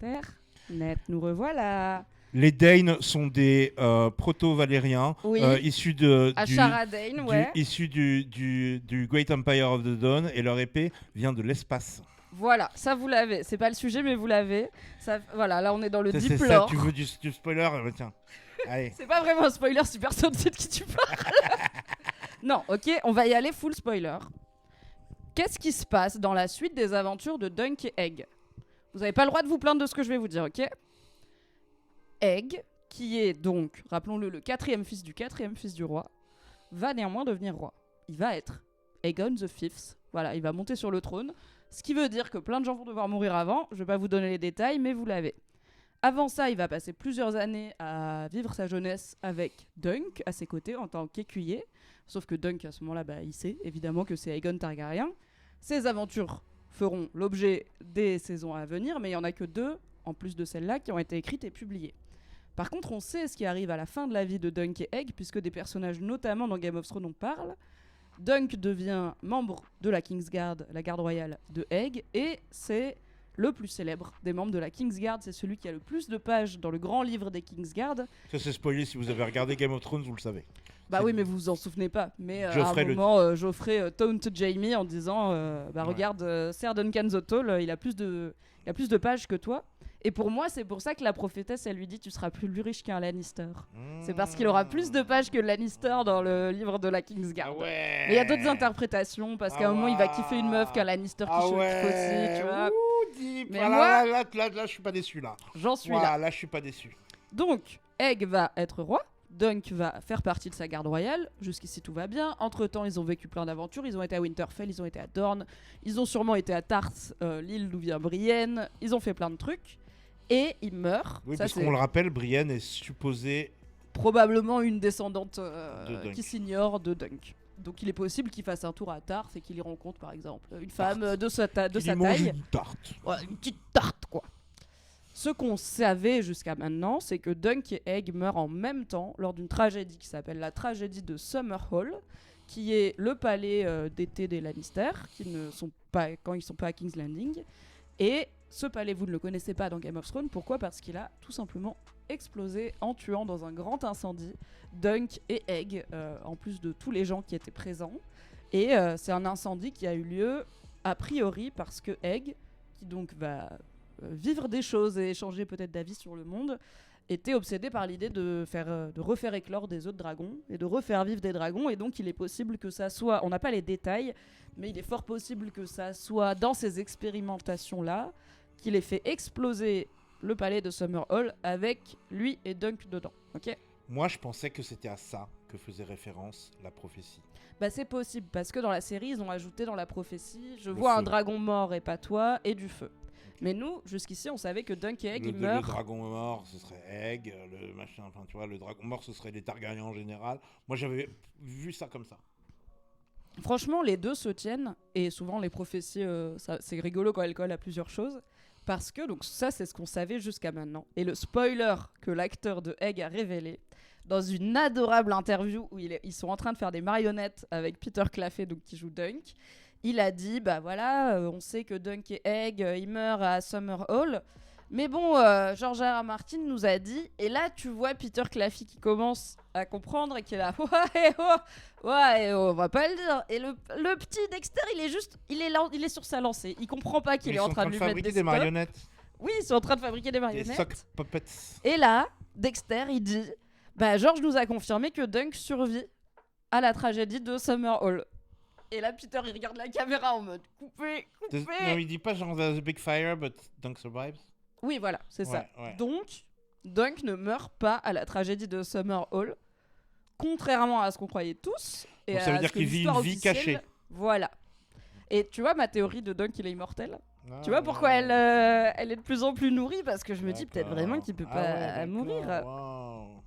Internet, nous revoilà. Les Danes sont des proto-valériens issus issus du Great Empire of the Dawn, et leur épée vient de l'espace. Voilà, ça vous l'avez. C'est pas le sujet, mais vous l'avez. Ça, voilà, là on est dans le deep c'est lore. Ça, tu veux du spoiler? Tiens, allez. C'est pas vraiment un spoiler, c'est personne ne sait de qui tu parles. Non, ok, on va y aller full spoiler. Qu'est-ce qui se passe dans la suite des aventures de Dunk et Egg? Vous n'avez pas le droit de vous plaindre de ce que je vais vous dire, ok? Egg, qui est donc, rappelons-le, le quatrième fils du roi, va néanmoins devenir roi. Il va être Aegon the Fifth. Voilà, il va monter sur le trône. Ce qui veut dire que plein de gens vont devoir mourir avant. Je vais pas vous donner les détails, mais vous l'avez. Avant ça, il va passer plusieurs années à vivre sa jeunesse avec Dunk à ses côtés en tant qu'écuyer. Sauf que Dunk, à ce moment-là, il sait évidemment que c'est Aegon Targaryen. Ses aventures feront l'objet des saisons à venir, mais il n'y en a que 2, en plus de celles-là, qui ont été écrites et publiées. Par contre, on sait ce qui arrive à la fin de la vie de Dunk et Egg, puisque des personnages, notamment dans Game of Thrones, en parlent. Dunk devient membre de la Kingsguard, la garde royale de Egg, et c'est le plus célèbre des membres de la Kingsguard. C'est celui qui a le plus de pages dans le grand livre des Kingsguard. Ça, c'est spoilé, si vous avez regardé Game of Thrones, vous le savez. Oui, mais vous vous en souvenez pas. Mais à un moment, Joffrey taunt Jaime en disant regarde, Ser Duncan the Tall, il a plus de pages que toi. Et pour moi, c'est pour ça que la prophétesse, elle lui dit tu seras plus riche qu'un Lannister. C'est parce qu'il aura plus de pages que Lannister dans le livre de la Kingsguard. Mais il y a d'autres interprétations, parce qu'à un moment, il va kiffer une meuf qu'un Lannister kiffe aussi, tu vois. Mais moi, là, je suis pas déçu, là. J'en suis là. Là, je suis pas déçu. Donc, Egg va être roi. Dunk va faire partie de sa garde royale. Jusqu'ici, tout va bien. Entre-temps, ils ont vécu plein d'aventures. Ils ont été à Winterfell, ils ont été à Dorne. Ils ont sûrement été à Tarth, l'île d'où vient Brienne. Ils ont fait plein de trucs. Et il meurt. Oui, parce qu'on le rappelle, Brienne est supposée... probablement une descendante qui s'ignore de Dunk. Donc il est possible qu'il fasse un tour à Tarth et qu'il y rencontre par exemple une femme de sa taille. Une tarte. Ouais, une petite tarte quoi. Ce qu'on savait jusqu'à maintenant, c'est que Dunk et Egg meurent en même temps lors d'une tragédie qui s'appelle la tragédie de Summerhall, qui est le palais d'été des Lannister, qui ne sont pas quand ils sont pas à King's Landing. Et ce palais, vous ne le connaissez pas dans Game of Thrones. Pourquoi ? Parce qu'il a tout simplement explosé en tuant dans un grand incendie Dunk et Egg, en plus de tous les gens qui étaient présents. Et c'est un incendie qui a eu lieu a priori parce que Egg, qui donc va vivre des choses et échanger peut-être d'avis sur le monde, était obsédé par l'idée de refaire éclore des œufs de dragons et de refaire vivre des dragons. Et donc il est possible que ça soit, on n'a pas les détails, mais il est fort possible que ça soit dans ces expérimentations-là qu'il ait fait exploser le palais de Summerhall avec lui et Dunk dedans. Ok ? Moi, je pensais que c'était à ça que faisait référence la prophétie. C'est possible, parce que dans la série, ils ont ajouté dans la prophétie « Je vois un dragon mort et pas toi, et du feu ». Mais nous, jusqu'ici, on savait que Dunk et Egg, ils meurent... Le dragon mort, ce serait Egg, le machin, enfin tu vois, le dragon mort, ce serait les Targaryens en général. Moi, j'avais vu ça comme ça. Franchement, les deux se tiennent, et souvent les prophéties, c'est rigolo quand elles collent à plusieurs choses, parce que donc ça, c'est ce qu'on savait jusqu'à maintenant. Et le spoiler que l'acteur de Egg a révélé, dans une adorable interview où ils sont en train de faire des marionnettes avec Peter Claffey, donc qui joue Dunk, il a dit, on sait que Dunk et Egg, ils meurent à Summerhall, mais bon, George R.R. Martin nous a dit, et là tu vois Peter Claffey qui commence à comprendre et qui est là, ouais, on va pas le dire. Et le petit Dexter, il est sur sa lancée, il comprend pas qu'il est en train de lui mettre des marionnettes. Oui, ils sont en train de fabriquer des marionnettes. Des sock puppets. Et là, Dexter, il dit, George nous a confirmé que Dunk survit à la tragédie de Summerhall. Et là, Peter, il regarde la caméra en mode coupé. Non, il dit pas genre The Big Fire, but Dunk survives. Oui, voilà, c'est ça. Ouais. Donc, Dunk ne meurt pas à la tragédie de Summerhall, contrairement à ce qu'on croyait tous. Et donc ça veut dire qu'il vit une vie cachée. Voilà. Et tu vois, ma théorie de Dunk, il est immortel. Tu vois pourquoi elle est de plus en plus nourrie ? Parce que je me dis peut-être vraiment qu'il peut pas mourir. Wow.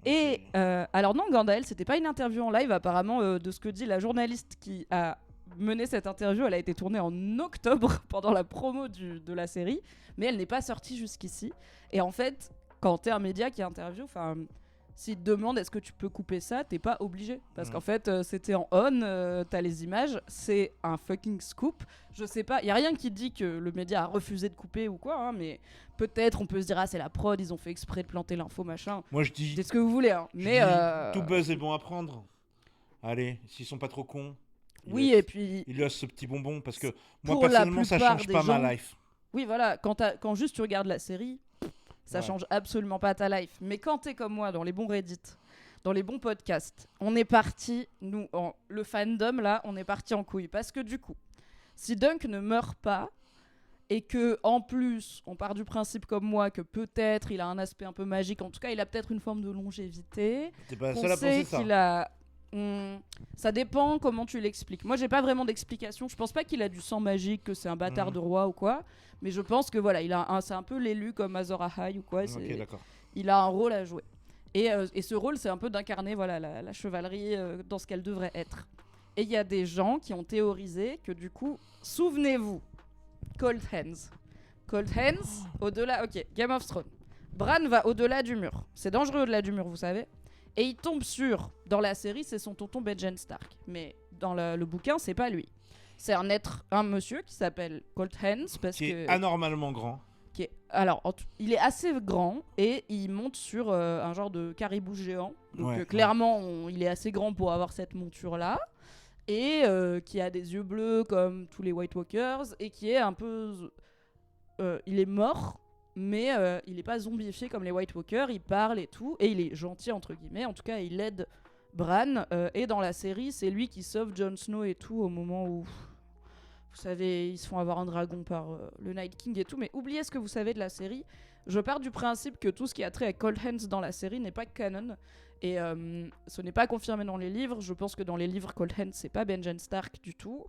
Et alors non, Gandalf, c'était pas une interview en live apparemment, de ce que dit la journaliste qui a mené cette interview. Elle a été tournée en octobre pendant la promo de la série, mais elle n'est pas sortie jusqu'ici. Et en fait, quand t'es un média qui interviewe, s'il te demande est-ce que tu peux couper ça, t'es pas obligé. Parce qu'en fait, c'était en on, t'as les images, c'est un fucking scoop. Je sais pas, y a rien qui dit que le média a refusé de couper ou quoi, hein, mais peut-être on peut se dire, ah, c'est la prod, ils ont fait exprès de planter l'info, machin. Moi, je dis. C'est ce que vous voulez, hein. Mais. Tout buzz est bon à prendre. Allez, s'ils sont pas trop cons. Oui, et puis. Il laisse ce petit bonbon, parce que moi, personnellement, ça change pas ma life. Oui, voilà, quand juste tu regardes la série. Ça change absolument pas ta life. Mais quand t'es comme moi, dans les bons Reddit, dans les bons podcasts, on est parti, nous, le fandom, là, on est parti en couille. Parce que du coup, si Dunk ne meurt pas, et que en plus, on part du principe comme moi, que peut-être il a un aspect un peu magique, en tout cas, il a peut-être une forme de longévité. T'es pas la seule à penser ça. Qu'il a... ça dépend comment tu l'expliques. Moi, j'ai pas vraiment d'explication. Je pense pas qu'il a du sang magique, que c'est un bâtard de roi ou quoi. Mais je pense que voilà, c'est un peu l'élu comme Azor Ahai ou quoi. Ok, d'accord. Il a un rôle à jouer. Et ce rôle, c'est un peu d'incarner voilà, la chevalerie dans ce qu'elle devrait être. Et il y a des gens qui ont théorisé que du coup, souvenez-vous, Cold Hands. Cold Hands, au-delà... Ok, Game of Thrones. Bran va au-delà du mur. C'est dangereux au-delà du mur, vous savez. Et il tombe sur... Dans la série, c'est son tonton Benjen Stark. Mais dans le bouquin, c'est pas lui. C'est un monsieur qui s'appelle Cold Hands parce qui est anormalement grand. Alors, il est assez grand et il monte sur un genre de caribou géant. Donc clairement, il est assez grand pour avoir cette monture-là. Et qui a des yeux bleus comme tous les White Walkers. Et qui est un peu... il est mort, mais il n'est pas zombifié comme les White Walkers. Il parle et tout. Et il est gentil, entre guillemets. En tout cas, il aide Bran. Et dans la série, c'est lui qui sauve Jon Snow et tout au moment où... Vous savez, ils se font avoir un dragon par le Night King et tout, mais oubliez ce que vous savez de la série. Je pars du principe que tout ce qui a trait à Cold Hands dans la série n'est pas canon, et ce n'est pas confirmé dans les livres. Je pense que dans les livres, Cold Hands, c'est pas Benjen Stark du tout,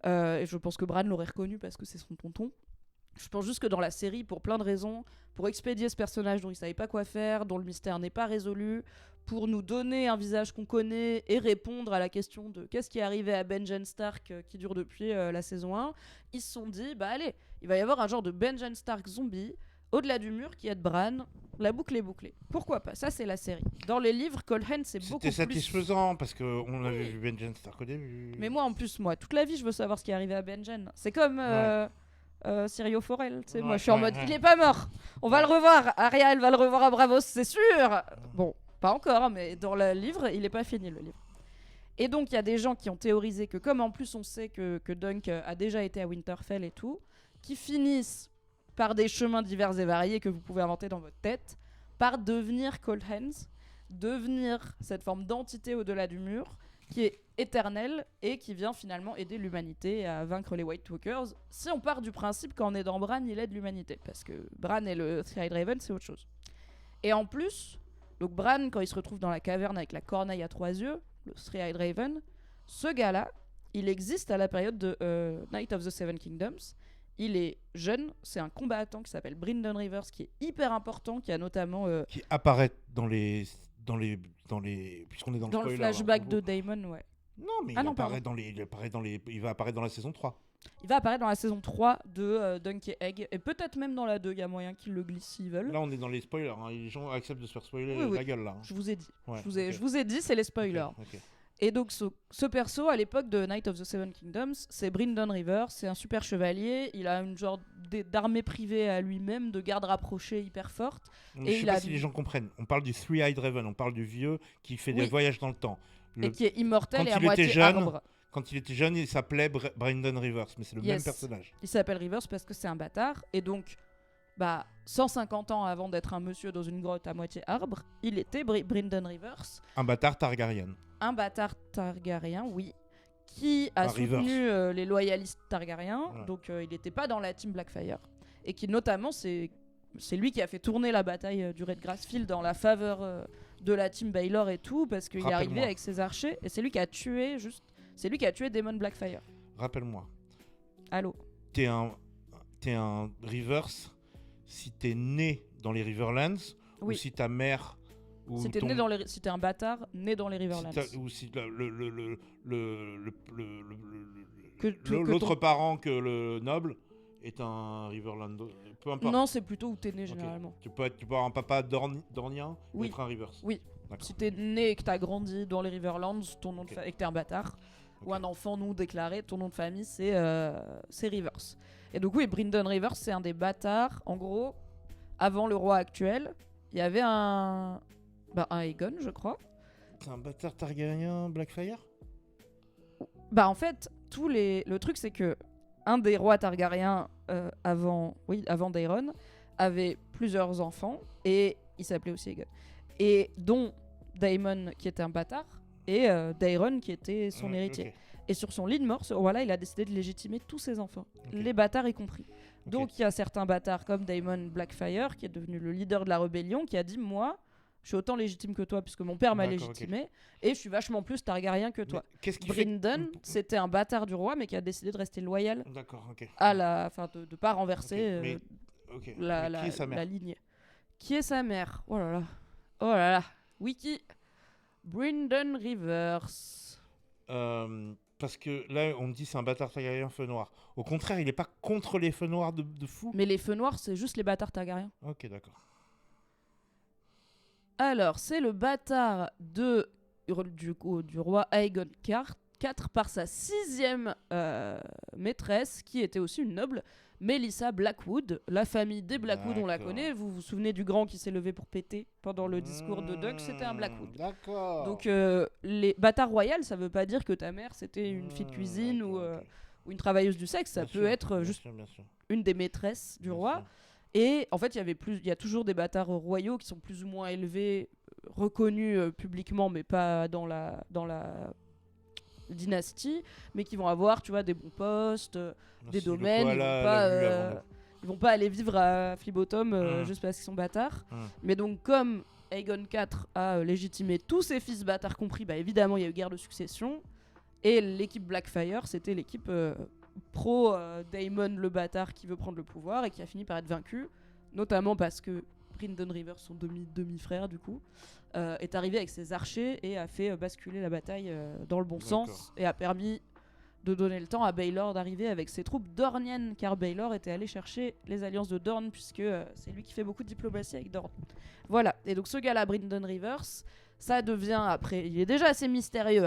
et je pense que Bran l'aurait reconnu parce que c'est son tonton. Je pense juste que dans la série, pour plein de raisons, pour expédier ce personnage dont il savait pas quoi faire, dont le mystère n'est pas résolu, pour nous donner un visage qu'on connaît et répondre à la question de qu'est-ce qui est arrivé à Benjen Stark qui dure depuis la saison 1, ils se sont dit, bah allez, il va y avoir un genre de Benjen Stark zombie au-delà du mur qui aide Bran, la boucle est bouclée. Pourquoi pas? Ça, c'est la série. Dans les livres, Cold Hands, c'est beaucoup plus... C'était satisfaisant parce qu'on avait vu Benjen Stark au début. Mais moi, en plus, toute la vie, je veux savoir ce qui est arrivé à Benjen. C'est comme... Syrio Forel, tu sais, moi je suis en mode il est pas mort, on va le revoir, Arya elle va le revoir à Bravos, c'est sûr. Bon, pas encore, mais dans le livre, il est pas fini le livre. Et donc il y a des gens qui ont théorisé que comme en plus on sait que Dunk a déjà été à Winterfell et tout, qui finissent par des chemins divers et variés que vous pouvez inventer dans votre tête, par devenir Cold Hands, devenir cette forme d'entité au-delà du mur, qui est éternelle et qui vient finalement aider l'humanité à vaincre les White Walkers. Si on part du principe qu'en aidant Bran, il aide l'humanité, parce que Bran et le Three-Eyed Raven, c'est autre chose. Et en plus, donc Bran, quand il se retrouve dans la caverne avec la corneille à 3 yeux, le Three-Eyed Raven, ce gars-là, il existe à la période de Night of the Seven Kingdoms. Il est jeune, c'est un combattant qui s'appelle Brynden Rivers, qui est hyper important, qui a notamment... qui apparaît dans les puisqu'on est dans le flashback de Daemon, ouais. Non, mais il va apparaître dans la saison 3. Il va apparaître dans la saison 3 de Dunk et Egg, et peut-être même dans la 2, il y a moyen qu'ils le glissent s'ils veulent. Là, on est dans les spoilers, hein. Les gens acceptent de se faire spoiler la gueule, là. Hein. Je vous ai dit. Ouais, je vous ai dit, c'est les spoilers. Okay. Et donc, ce perso, à l'époque de Night of the Seven Kingdoms, c'est Brynden Rivers, c'est un super chevalier, il a une genre d'armée privée à lui-même, de garde rapprochée hyper forte. Je sais pas si les gens comprennent. On parle du Three-Eyed Raven, on parle du vieux qui fait des voyages dans le temps. Et qui est immortel et à moitié arbre. Quand il était jeune, il s'appelait Brynden Rivers, mais c'est le même personnage. Il s'appelle Rivers parce que c'est un bâtard, et donc... 150 ans avant d'être un monsieur dans une grotte à moitié arbre, il était Brynden Rivers. Un bâtard Targaryen. Un bâtard Targaryen, oui. Qui a soutenu les loyalistes Targaryens, donc il n'était pas dans la team Blackfyre. Et qui notamment, c'est lui qui a fait tourner la bataille du Red Grassfield dans la faveur de la team Baelor et tout, parce qu'il est arrivé avec ses archers, et c'est lui qui a tué Daemon Blackfyre. Rappelle-moi. Allô. T'es un Rivers si t'es né dans les Riverlands, ou si ta mère... Si t'es un bâtard né dans les Riverlands. Ou si l'autre parent que le noble est un Riverland. Peu importe. Non, c'est plutôt où t'es né généralement. Tu peux avoir un papa dornien ou être un Rivers. Oui. Si t'es né et que t'as grandi dans les Riverlands, ton nom et que t'es un bâtard, ou un enfant non déclaré, ton nom de famille c'est Rivers. Et donc oui, Brynden Rivers c'est un des bâtards. En gros, avant le roi actuel, il y avait un Aegon, je crois. C'est un bâtard Targaryen Blackfyre ? En fait, le truc c'est que un des rois Targaryens avant Daeron avait plusieurs enfants et il s'appelait aussi Aegon. Et dont Daemon qui était un bâtard et Daeron qui était son héritier. Okay. Et sur son lit de mort, ce roi-là, il a décidé de légitimer tous ses enfants, les bâtards y compris. Donc il y a certains bâtards comme Daemon Blackfyre qui est devenu le leader de la rébellion qui a dit moi je suis autant légitime que toi puisque mon père m'a légitimé et je suis vachement plus Targaryen que toi. Brynden, c'était un bâtard du roi mais qui a décidé de rester loyal à de pas renverser la lignée. Qui est sa mère ? Oh là là. Wiki. Brynden Rivers. Parce que là, on me dit c'est un bâtard Targaryen feu noir. Au contraire, il est pas contre les feux noirs de fou. Mais les feux noirs, c'est juste les bâtards Targaryens. Ok, d'accord. Alors, c'est le bâtard du roi Aegon IV par sa 6e maîtresse, qui était aussi une noble, Mélissa Blackwood. La famille des Blackwood, on la connaît. Vous vous souvenez du grand qui s'est levé pour péter pendant le discours de Dunk, c'était un Blackwood. D'accord. Donc, les bâtards royales, ça veut pas dire que ta mère, c'était une fille de cuisine ou une travailleuse du sexe. Ça peut être juste une des maîtresses du roi. Et en fait, il y a toujours des bâtards royaux qui sont plus ou moins élevés, reconnus publiquement, mais pas dans la dynastie, mais qui vont avoir, tu vois, des bons postes, des domaines. Ils vont pas aller vivre à Flibottom juste parce qu'ils sont bâtards. Mais donc, comme Aegon IV a légitimé tous ses fils bâtards compris, évidemment, il y a eu guerre de succession. Et l'équipe Blackfyre, c'était l'équipe pro Daemon le bâtard qui veut prendre le pouvoir et qui a fini par être vaincu, notamment parce que Brynden Rivers, son demi-frère du coup, est arrivé avec ses archers et a fait basculer la bataille dans le bon sens et a permis de donner le temps à Baelor d'arriver avec ses troupes dorniennes, car Baelor était allé chercher les alliances de Dorne puisque c'est lui qui fait beaucoup de diplomatie avec Dorne. Voilà, et donc ce gars-là, Brynden Rivers, ça devient après, il est déjà assez mystérieux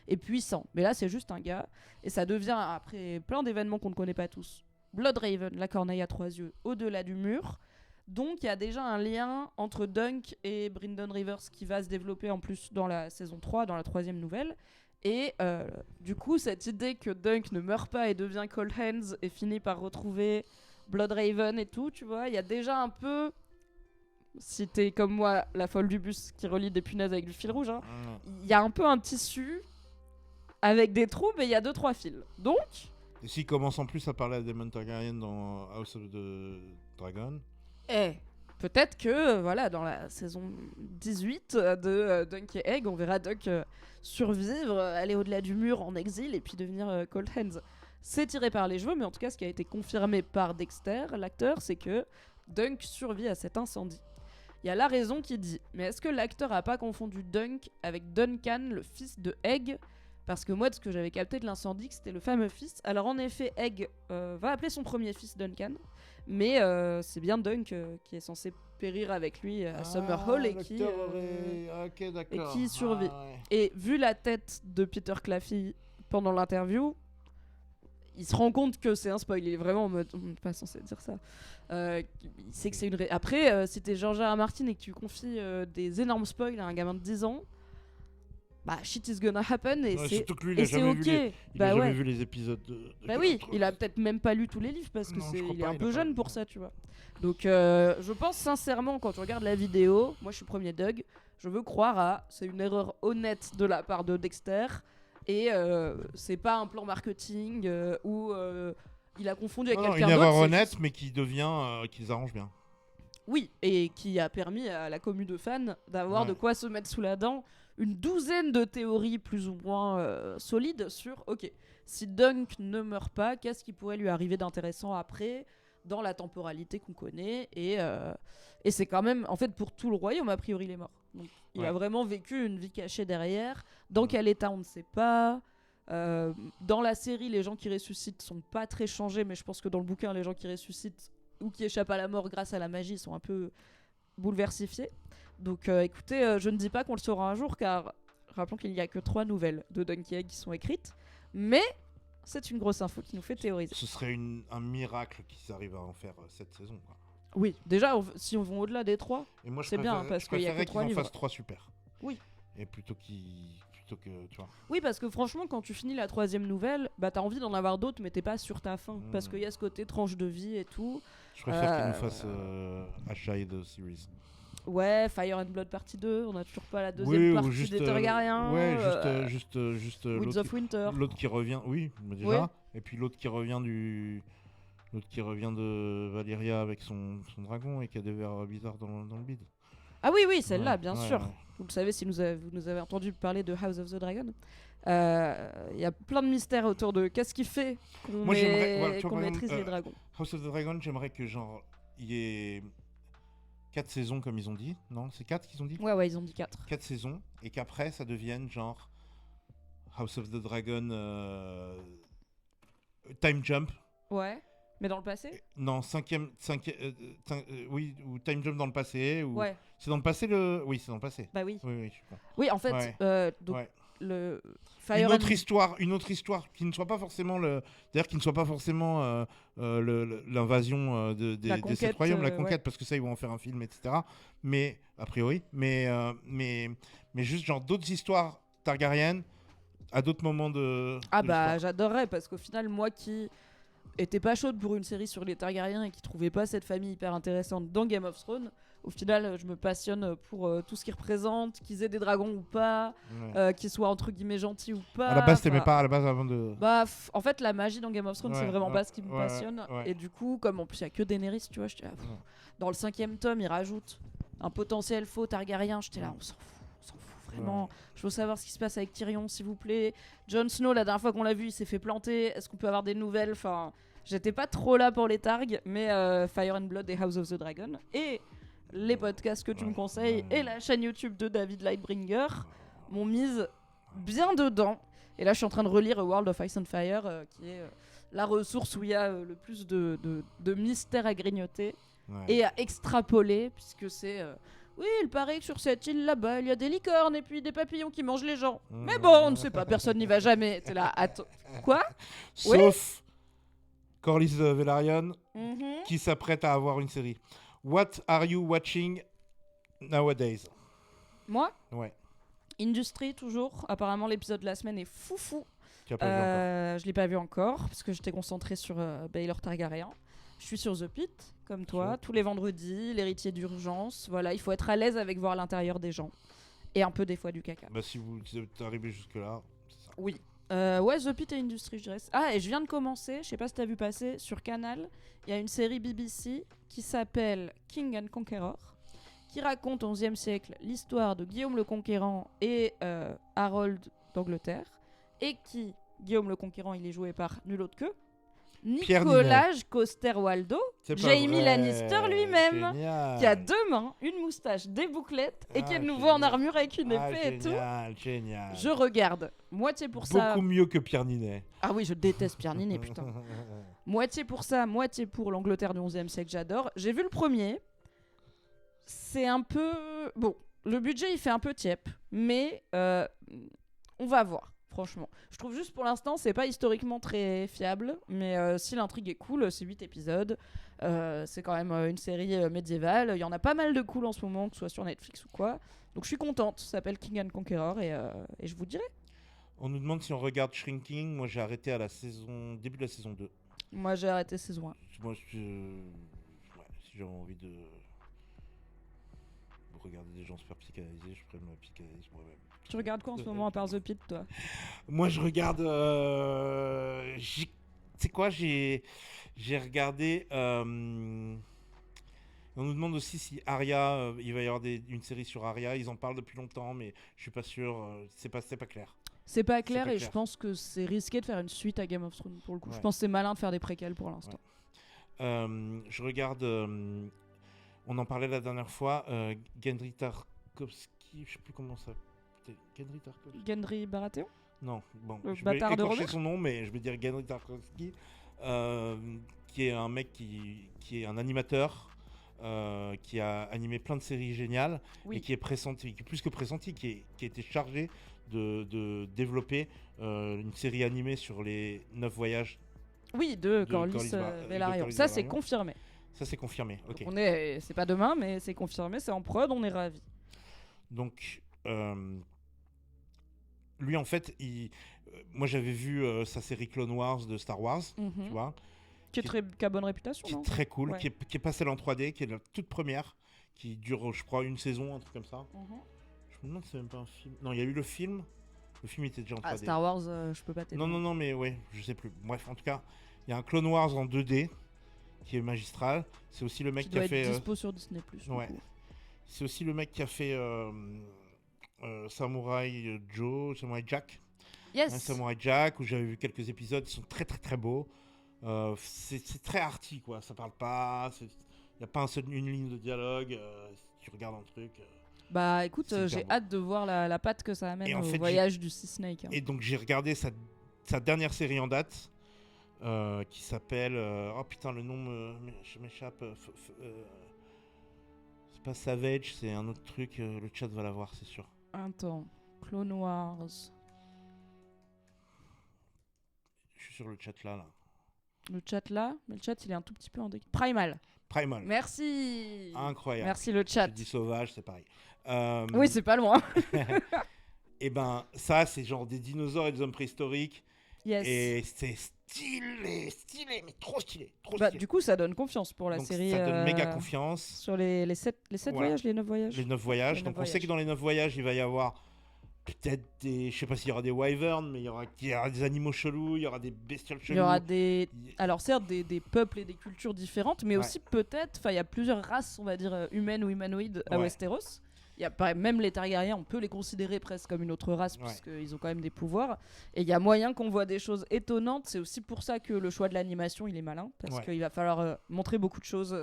et puissant, mais là c'est juste un gars, et ça devient après plein d'événements qu'on ne connaît pas tous. Bloodraven, la corneille à 3 yeux, au-delà du mur. Donc il y a déjà un lien entre Dunk et Brynden Rivers qui va se développer en plus dans la saison 3, dans la 3e nouvelle. Et du coup, cette idée que Dunk ne meurt pas et devient Cold Hands et finit par retrouver Bloodraven et tout, tu vois, il y a déjà un peu... Si t'es comme moi, la folle du bus qui relie des punaises avec du fil rouge, il y a un peu un tissu avec des trous, mais il y a 2-3 fils. Donc... Et s'il commence en plus à parler à Daemon Targaryen dans House of the Dragon... peut-être que voilà, dans la saison 18 de Dunk et Egg, on verra Dunk survivre, aller au-delà du mur en exil et puis devenir Cold Hands. C'est tiré par les cheveux, mais en tout cas, ce qui a été confirmé par Dexter, l'acteur, c'est que Dunk survit à cet incendie. Il y a la raison qui dit, mais est-ce que l'acteur a pas confondu Dunk avec Duncan, le fils de Egg ? Parce que moi, de ce que j'avais capté de l'incendie, c'était le fameux fils. Alors en effet, Egg va appeler son premier fils Duncan, mais c'est bien Dunk qui est censé périr avec lui à Summerhall et qui survit. Et vu la tête de Peter Claffey pendant l'interview, il se rend compte que c'est un spoil. Il est vraiment en mode, on n'est pas censé dire ça. Il sait que c'est une... Après, si t'es George R. R. Martin et que tu confies des énormes spoils à un gamin de 10 ans, shit is gonna happen et c'est surtout que lui, il a jamais vu les épisodes de oui, il a peut-être même pas lu tous les livres parce que il est un peu jeune pour ça, tu vois. Donc je pense sincèrement, quand tu regardes la vidéo, moi je suis premier Doug, je veux croire c'est une erreur honnête de la part de Dexter et c'est pas un plan marketing où il a confondu avec quelqu'un d'autre. Une erreur honnête mais qui devient qu'ils arrangent bien. Oui, et qui a permis à la commu de fans d'avoir de quoi se mettre sous la dent une douzaine de théories plus ou moins solides sur, ok, si Dunk ne meurt pas, qu'est-ce qui pourrait lui arriver d'intéressant après, dans la temporalité qu'on connaît, et c'est quand même, en fait, pour tout le royaume, a priori, il est mort. Donc, il a vraiment vécu une vie cachée derrière. Dans quel état, on ne sait pas. Dans la série, les gens qui ressuscitent sont pas très changés, mais je pense que dans le bouquin, les gens qui ressuscitent ou qui échappent à la mort grâce à la magie sont un peu bouleversifié. Donc écoutez, je ne dis pas qu'on le saura un jour, car rappelons qu'il n'y a que 3 nouvelles de Donkey Egg qui sont écrites, mais c'est une grosse info qui nous fait théoriser. Ce serait un miracle qu'ils arrivent à en faire cette saison, quoi. Oui, déjà, si on va au-delà des 3, c'est bien, parce qu'il y a que 3 livres. qu'ils en fassent 3 super. Oui. Et plutôt que, tu vois. Oui, parce que franchement, quand tu finis la 3e nouvelle, bah t'as envie d'en avoir d'autres, mais t'es pas sur ta fin, parce qu'il y a ce côté tranche de vie et tout. Je préfère qu'ils nous fassent Ashide Series. Ouais, Fire and Blood partie 2, on a toujours pas la 2e partie des Targaryens. Ouais, juste Woods of Winter. L'autre qui revient, oui, déjà. Oui. Et puis l'autre qui revient de Valyria avec son dragon et qui a des vers bizarres dans le bide. Ah oui, celle-là, bien sûr. Ouais. Vous le savez si vous nous avez entendu parler de House of the Dragon. Il y a plein de mystères autour de qu'est-ce qui fait qu'on maîtrise les dragons. House of the Dragon, j'aimerais que il y ait 4 saisons comme ils ont dit. Non, c'est 4 qu'ils ont dit ? Ouais, ils ont dit 4. 4 saisons et qu'après ça devienne genre House of the Dragon Time Jump. Ouais. Mais dans le passé ? Non, oui, ou Time Jump dans le passé. Ou... Ouais. C'est dans le passé Oui, c'est dans le passé. Bah oui. Oui, je comprends. Oui, en fait, donc, le Fire une autre histoire qui ne soit pas forcément l'invasion des 7 royaumes, la conquête, parce que ça, ils vont en faire un film, etc. Mais, a priori, mais juste genre d'autres histoires targaryennes à d'autres moments de l'histoire. J'adorerais, parce qu'au final, moi qui était pas chaude pour une série sur les Targaryens et qui trouvait pas cette famille hyper intéressante dans Game of Thrones, au final je me passionne pour tout ce qu'ils représentent, qu'ils aient des dragons ou pas, qu'ils soient entre guillemets gentils ou pas. À la base t'aimais pas, à la base avant de... En fait la magie dans Game of Thrones c'est vraiment pas ce qui me passionne, et du coup comme en plus il y a que Daenerys, tu vois, j'étais là, dans le 5e tome ils rajoutent un potentiel faux Targaryen, j'étais là, on s'en fout vraiment, je veux savoir ce qui se passe avec Tyrion s'il vous plaît. Jon Snow, la dernière fois qu'on l'a vu il s'est fait planter, est-ce qu'on peut avoir des nouvelles? Enfin, j'étais pas trop là pour les targs, mais Fire and Blood et House of the Dragon et les podcasts que tu me conseilles et la chaîne YouTube de David Lightbringer m'ont mise bien dedans. Et là je suis en train de relire A World of Ice and Fire qui est la ressource où il y a le plus de mystères à grignoter et à extrapoler, puisque c'est... oui, il paraît que sur cette île là-bas, il y a des licornes et puis des papillons qui mangent les gens. Mais bon, on ne sait pas, personne n'y va jamais. T'es là, attends, quoi? Sauf Corlys Velaryon, qui s'apprête à avoir une série. What are you watching nowadays? Moi? Ouais. Industry, toujours. Apparemment, l'épisode de la semaine est foufou. Tu l'as pas vu encore? Je l'ai pas vu encore, parce que j'étais concentrée sur Baelor Targaryen. Je suis sur The Pit, comme toi, tous les vendredis, l'héritier d'urgence. Voilà, il faut être à l'aise avec voir l'intérieur des gens. Et un peu des fois du caca. Bah si vous êtes arrivé jusque-là, c'est ça. Oui. The Pit et Industry, je dirais. Ah, et je viens de commencer, je sais pas si t'as vu passer, sur Canal, il y a une série BBC qui s'appelle King and Conqueror, qui raconte au XIe siècle l'histoire de Guillaume le Conquérant et Harold d'Angleterre, et qui, Guillaume le Conquérant, il est joué par nul autre que Nicolas Coster-Waldau, Jaime Lannister lui-même, génial. Qui a 2 mains, une moustache, des bouclettes et qui est de nouveau en armure avec une épée et tout. Génial. Je regarde, moitié pour ça. Beaucoup mieux que Pierre Ninet. Ah oui, je déteste Pierre Ninet, putain. Moitié pour ça, moitié pour l'Angleterre du XIe siècle, j'adore. J'ai vu le premier. C'est un peu... Bon, le budget il fait un peu tiep, mais on va voir. Franchement, je trouve juste pour l'instant c'est pas historiquement très fiable, mais si l'intrigue est cool, c'est 8 épisodes, c'est quand même une série médiévale, il y en a pas mal de cool en ce moment, que ce soit sur Netflix ou quoi, donc je suis contente, ça s'appelle King and Conqueror et je vous dirai. On nous demande si on regarde Shrinking, moi j'ai arrêté à début de la saison 2. Moi j'ai arrêté saison 1. Moi si j'ai envie de regarder des gens se faire psychanalyser, je ferai ma psychanalyse moi-même. Tu regardes quoi en ce moment à part The Pit, toi? Moi, je regarde... tu sais quoi, j'ai regardé... On nous demande aussi si Arya... il va y avoir une série sur Arya. Ils en parlent depuis longtemps, mais je suis pas sûr. C'est pas clair. C'est pas clair et je pense que c'est risqué de faire une suite à Game of Thrones, pour le coup. Ouais. Je pense que c'est malin de faire des préquels pour l'instant. Ouais. Je regarde... on en parlait la dernière fois. Gendry Tarkovsky, je sais plus comment ça... Gendry Baratheon? Non, bon, le je vais écorcher son nom, mais je vais dire Gendry Tarkovsky, qui est un mec qui est un animateur qui a animé plein de séries géniales Oui. et qui est pressenti, qui est plus que pressenti, qui a été chargé de développer une série animée sur les 9 voyages Oui, de Corlys Corlys de Velaryon. Corlys Ça, c'est Velaryon. confirmé. Ça, c'est confirmé. Ok. Donc c'est pas demain, mais c'est confirmé, c'est en prod, on est ravis. Donc, lui, en fait, moi, j'avais vu sa série Clone Wars de Star Wars, tu vois, Qui a bonne réputation, qui non? est très cool, Ouais. qui est pas celle en 3D, qui est la toute première, qui dure, je crois, une saison, un truc comme ça. Je me demande si c'est même pas un film. Non, il y a eu le film. Le film était déjà en 3D. Ah, Star Wars, je peux pas t'aider. Non, mais ouais, je sais plus. Bref, en tout cas, il y a un Clone Wars en 2D qui est magistral. C'est aussi le mec Qui qui doit a être fait. dispo sur Disney+. Ouais. C'est aussi le mec qui a fait Samurai Joe, Samurai Jack. Yes. Samurai Jack, où j'avais vu quelques épisodes, ils sont très très très beaux. C'est très arty, quoi. Ça parle pas, il n'y a pas une ligne de dialogue. Si tu regardes un truc. Bah écoute, C'est hyper j'ai beau. hâte de voir la patte que ça amène Et en au fait, voyage du Sea Snake. Hein. Et donc j'ai regardé sa dernière série en date, qui s'appelle. Oh putain, le nom je m'échappe. C'est pas Savage, c'est un autre truc. Le chat va l'avoir, c'est sûr. Attends, Clone Wars. Je suis sur le chat là. Le chat là, mais le chat il est un tout petit peu en décalé. Primal. Primal. Merci. Incroyable. Merci le chat. Je dis sauvage, c'est pareil. Oui, c'est pas loin. Et ben ça, c'est genre des dinosaures et des hommes préhistoriques. Yes. Et c'est stylé, mais trop stylé. Bah, du coup, ça donne confiance pour la Donc, série. ça donne méga confiance. Sur les 7 Voilà. voyages, les 9 voyages. Les 9 voyages. Les Donc 9 on sait que dans les 9 voyages, il va y avoir peut-être des... Je sais pas s'il y aura des wyverns, mais il y aura des animaux chelous, il y aura des bestioles chelous. Il y aura des... Alors certes, des peuples et des cultures différentes, mais Ouais. aussi peut-être... Enfin, il y a plusieurs races, on va dire, humaines ou humanoïdes à Ouais. Westeros. Il y a même les Targaryens, on peut les considérer presque comme une autre race, Ouais. puisqu'ils ont quand même des pouvoirs. Et il y a moyen qu'on voit des choses étonnantes. C'est aussi pour ça que le choix de l'animation, il est malin. Parce Ouais. qu'il va falloir montrer beaucoup de choses.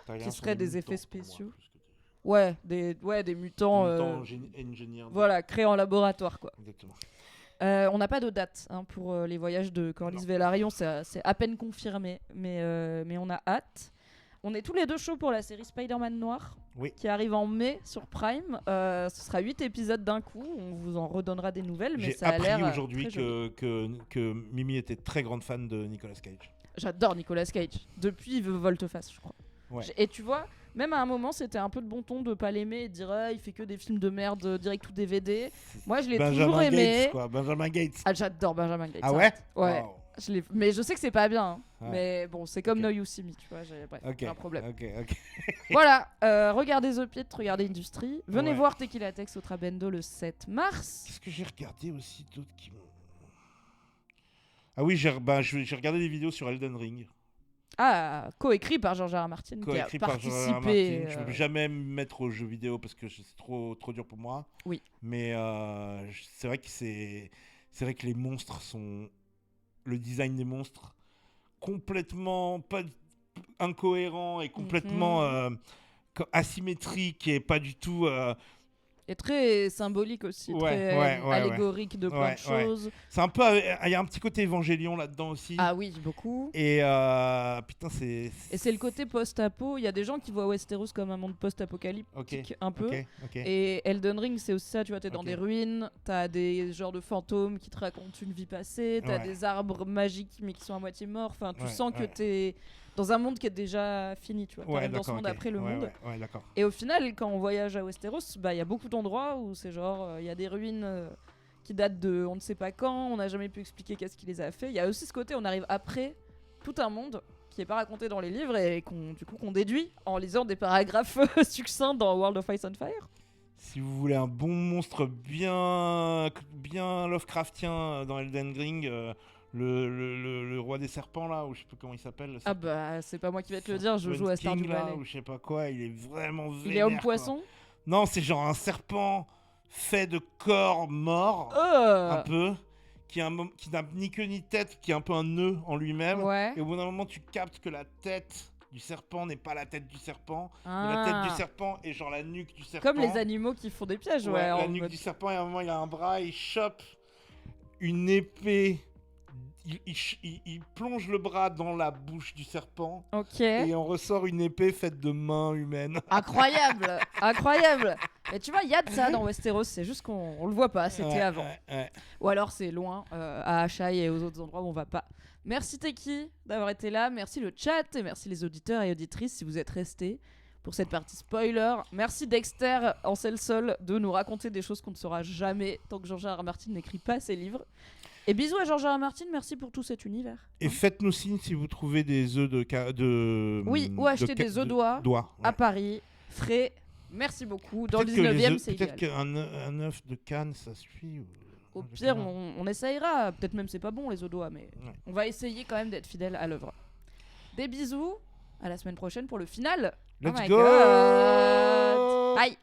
Targaryens qui sont seraient des mutants, effets pour moi, spéciaux. plus que des- Ouais, des mutants... engineers. Voilà, créés en laboratoire, quoi. Exactement. On n'a pas de date hein, pour les voyages de Corlys Non. Velaryon, c'est à peine confirmé, mais on a hâte. On est tous les deux chauds pour la série Spider-Man Noir, Oui. qui arrive en mai sur Prime. Ce sera 8 épisodes d'un coup, on vous en redonnera des nouvelles, mais J'ai ça a l'air appris aujourd'hui très joli. que Mimi était très grande fan de Nicolas Cage. J'adore Nicolas Cage, depuis Volte-Face, je crois. Ouais. Et tu vois, même à un moment, c'était un peu de bon ton de pas l'aimer et de dire il fait que des films de merde direct ou DVD. Moi, je l'ai toujours aimé. Gates, quoi. Benjamin Gates. Ah, j'adore Benjamin Gates. Ah ouais. Ouais. Wow. Mais je sais que c'est pas bien. Hein. Ouais. Mais bon, c'est comme Ok. No You See Me, tu vois. Bref, Ok. c'est un problème. Ok. Voilà, regardez The Pit, regardez Industry. Venez Ouais. voir Tequila Tex au Trabendo le 7 mars. Qu'est-ce que j'ai regardé aussi d'autres qui m'ont. Ah oui, j'ai regardé des vidéos sur Elden Ring. Ah, coécrit par George R. R. Martin, qui a Coécrit par George R. R. participé. Martin. Je ne peux jamais me mettre aux jeux vidéo parce que c'est trop dur pour moi. Oui. Mais c'est vrai que les monstres sont. Le design des monstres complètement pas incohérent et complètement asymétrique et pas du tout. Et très symbolique aussi, très allégorique de plein de choses. C'est un peu. Il y a un petit côté évangélion là-dedans aussi. Ah oui, beaucoup. Et putain, c'est. Et c'est le côté post-apo. Il y a des gens qui voient Westeros comme un monde post-apocalyptique, un peu. Ok. Et Elden Ring, c'est aussi ça, tu vois, t'es dans Ok. des ruines, t'as des genres de fantômes qui te racontent une vie passée, t'as Ouais. des arbres magiques mais qui sont à moitié morts. Enfin, tu Ouais, sens que ouais. t'es dans un monde qui est déjà fini, tu vois. T'arrives dans ce monde après le monde. Ouais, d'accord. Et au final, quand on voyage à Westeros, bah, y a beaucoup d'endroits où c'est genre, il y a des ruines qui datent de on ne sait pas quand, on n'a jamais pu expliquer qu'est-ce qui les a fait. Il y a aussi ce côté, on arrive après tout un monde qui n'est pas raconté dans les livres et qu'on déduit en lisant des paragraphes succincts dans World of Ice and Fire. Si vous voulez un bon monstre bien Lovecraftien dans Elden Ring, le roi des serpents là, ou je sais pas comment il s'appelle. Ah bah, c'est pas moi qui vais te le dire, je Serpent joue à King, Stardew là, Valley. ou je sais pas quoi, il est vraiment vénère. Il est homme quoi. poisson. Non, c'est genre un serpent fait de corps morts, Oh un peu, qui n'a ni queue ni tête, qui est un peu un nœud en lui-même. Ouais. Et au bout d'un moment, tu captes que la tête du serpent n'est pas la tête du serpent. Mais Ah. la tête du serpent est genre la nuque du serpent. Comme les animaux qui font des pièges, ouais. Ouais, en la nuque mode- du serpent, et à un moment, il a un bras, il chope une épée il plonge le bras dans la bouche du serpent Ok. et on ressort une épée faite de mains humaines. Incroyable, incroyable. Mais tu vois, il y a de ça dans Westeros, c'est juste qu'on le voit pas, c'était Ouais, avant. ouais. Ou alors c'est loin, à Ashaï et aux autres endroits où on va pas. Merci Teki d'avoir été là, merci le chat et merci les auditeurs et auditrices si vous êtes restés pour cette partie spoiler. Merci Dexter en Sol de nous raconter des choses qu'on ne saura jamais tant que George R. R. Martin n'écrit pas ses livres. Et bisous à George R. R. Martin, merci pour tout cet univers. Et faites-nous signe si vous trouvez des œufs de Oui, ou acheter des œufs d'oie à Paris, frais. Merci beaucoup. Dans le 19e, c'est idéal. Peut-être qu'un œuf de Cannes, ça suffit. Au pire, on essayera. Peut-être même c'est pas bon les œufs d'oie, mais Ouais. on va essayer quand même d'être fidèle à l'œuvre. Des bisous. À la semaine prochaine pour le final. Let's oh my go. God. Bye.